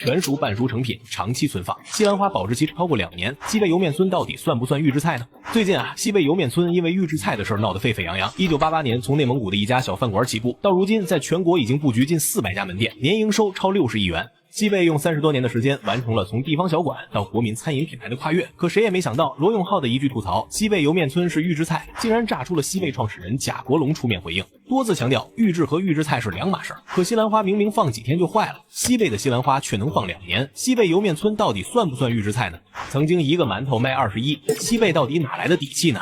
全熟半熟成品，長期存放。西蘭花保质期超過2年，西贝莜面村到底算不算预制菜呢？最近啊，西贝莜面村因为预制菜的事闹得沸沸扬扬。1988年从内蒙古的一家小饭馆起步，到如今在全国已經布局近400家門店，年營收超60億元。西貝用30多年的時間完成了從地方小館到國民餐飲品牌的跨越，可誰也沒想到羅永浩的一句吐槽西貝莜面村是預制菜，竟然炸出了西貝創始人賈國龍出面回應，多次強調預制和預制菜是兩碼事。可西蘭花明明放幾天就壞了，西貝的西蘭花卻能放2年，西貝莜面村到底算不算預制菜呢？曾經一個饅頭賣21，西貝到底哪來的底氣呢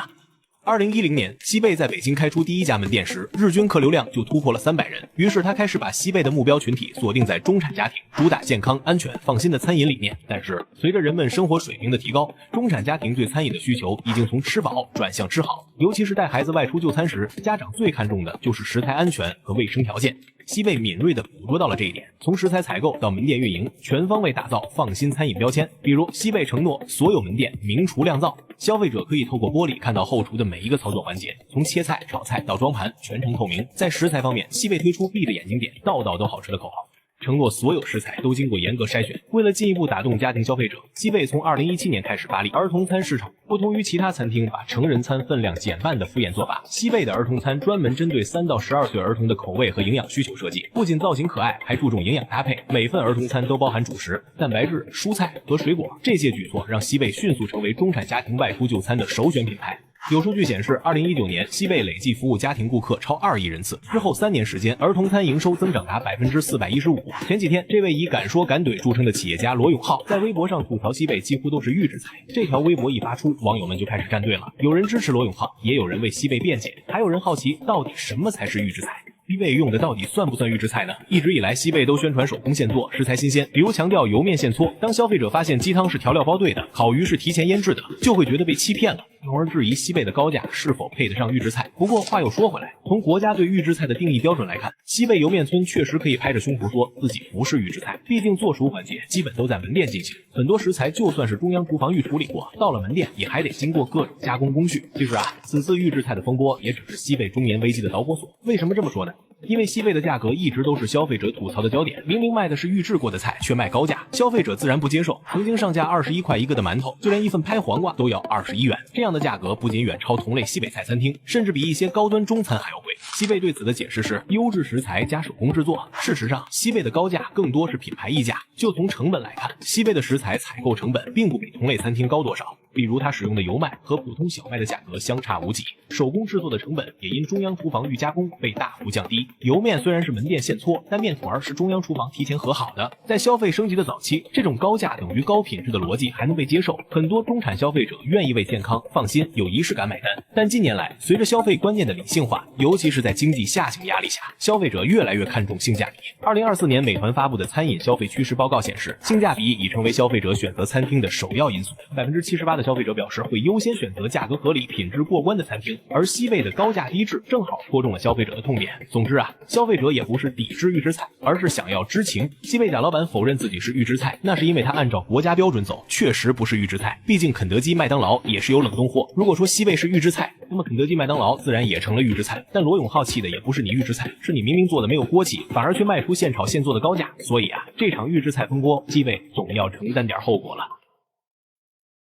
？2010年，西貝在北京開出第一家門店時，日均客流量就突破了300人。於是他開始把西貝的目標群體鎖定在中產家庭，主打健康、安全、放心的餐飲理念。但是，隨着人們生活水平的提高，中產家庭對餐飲的需求已經從吃飽轉向吃好。尤其是帶孩子外出就餐時，家長最看重的就是食材安全和衛生條件。西貝敏銳地捕捉到了這一點，從食材採購到門店運營，全方位打造放心餐飲標籤。比如，西貝承諾所有門店明廚亮灶，消費者可以透過玻璃看到後廚的每一個操作環節，從切菜、炒菜到裝盤，全程透明。在食材方面，西貝推出閉着眼睛點，道道都好吃的口號，承諾所有食材都經過嚴格篩選。為了進一步打動家庭消費者，西貝從2017年開始發力兒童餐市場。不同於其他餐廳把成人餐分量減半的敷衍做法，西貝的兒童餐專門針對3到12歲兒童的口味和營養需求設計，不僅造型可愛，還注重營養搭配。每份兒童餐都包含主食、蛋白質、蔬菜和水果。這些舉措讓西貝迅速成為中產家庭外出就餐的首選品牌。有數據顯示，2019年西貝累計服務家庭顧客超2億人次，之後3年時間，兒童餐營收增長達415%。前幾天，這位以敢說敢懟著稱的企業家羅永浩在微博上吐槽西貝幾乎都是預制菜。這條微博一發出，網友們就開始站隊了，有人支持羅永浩，也有人為西貝辯解，還有人好奇到底什麼才是預制菜。西貝用的到底算不算預制菜呢？一直以來，西貝都宣傳手工現做，食材新鮮，比如強調油面現搓。當消費者發現雞湯是調料包對的，烤魚是提前醃制的，就會覺得被欺騙了，從而質疑西貝的高價是否配得上預制菜。不過話又說回來，從國家對預制菜的定義標準來看，西貝莜面村確實可以拍着胸脯說自己不是預制菜，畢竟做熟環節基本都在門店進行，很多食材就算是中央廚房預處理過，到了門店也還得經過各種加工工序。其實啊，此次預制菜的風波也只是西貝中年危機的導火索。為什麼這麼說呢？因為西貝的價格一直都是消費者吐槽的焦點，明明賣的是預制過的菜，卻賣高價，消費者自然不接受。曾經上架21塊一個的饅頭，就連一份拍黃瓜都要21元，這樣的價格不僅遠超同類西北菜餐廳，甚至比一些高端中餐還要貴。西貝對此的解釋是優質食材加手工制作。事實上，西貝的高價更多是品牌溢價。就從成本來看，西貝的食材採購成本並不比同類餐廳高多少。比如它使用的油麥和普通小麥的價格相差無幾，手工制作的成本也因中央廚房預加工被大幅降低。油面雖然是門店現搓，但面團是中央廚房提前和好的。在消費升級的早期，這種高價等於高品質的邏輯還能被接受，很多中產消費者願意為健康、放心、有儀式感買單。但近年來，隨着消費觀念的理性化，尤其是在經濟下行壓力下，消費者越來越看重性價比。2024年美團發布的餐飲消費趨勢報告顯示，性價比已成為消費者選擇餐廳的首要因素。78%的消費者表示會優先選擇價格合理、品質過關的餐廳，而西貝的高價低質正好戳中了消費者的痛點。總之啊，消費者也不是抵制預制菜，而是想要知情。西貝賈老板否認自己是預制菜，那是因為他按照國家標準走，確實不是預制菜。畢竟肯德基、麥當勞也是有冷凍貨。如果說西貝是預制菜，那麼肯德基、麥當勞自然也成了預制菜。但羅永浩氣的也不是你預制菜，是你明明做的沒有鍋氣，反而卻賣出現炒現做的高價。所以啊，這場預制菜風波，西貝總要承擔點後果了。